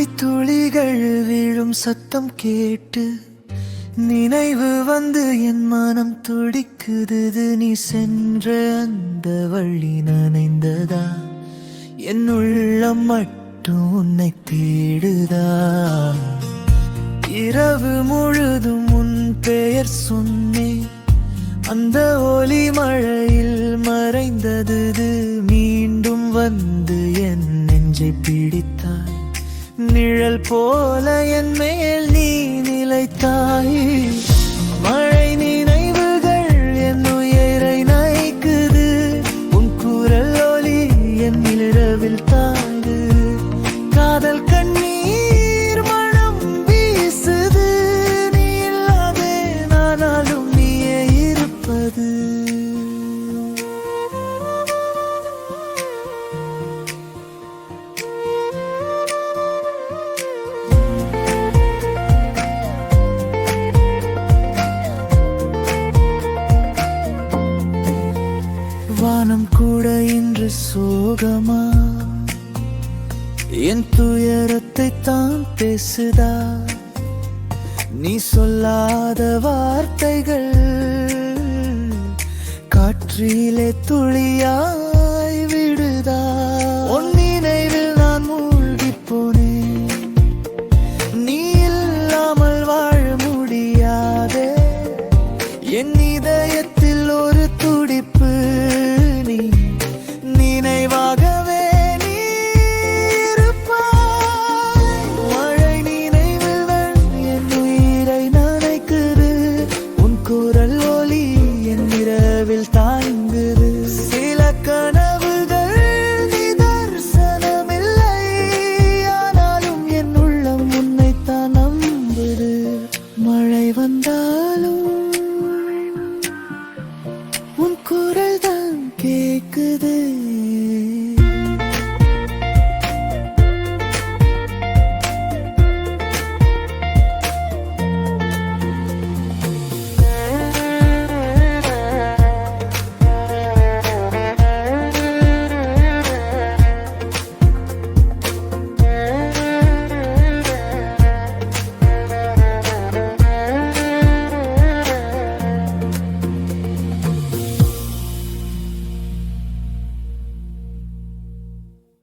மழை துளிகள் விழும் சத்தம் கேட்டு நினைவு வந்து என் மனம் துடிக்குது. நீ சென்ற அந்த வழி நனைந்ததா? என் உள்ளம் மட்டும் உன்னை தேடுதா? இரவு முழுதும் உன் பெயர் சொன்னேன், அந்த ஒலி மழையில் மறைந்தது. மீண்டும் வந்து என் நெஞ்சை பிடித்தாய், நிழல் போல என் மேல் நீ நிலைத்தாய். மழை நினைவுகள் என் உயிரை நைக்குது, உன் குரல் ஒலி என் நிலவில் தாங்கு. காதல் கண்ணீர் மனம் வீசுது, நீ இல்லாதே நானாலும் நீயே இருப்பது. வானம் கூட இன்று சோகமா, என் துயரத்தை தான் பேசுதா? நீ சொல்லாத வார்த்தைகள் காற்றிலே துளியா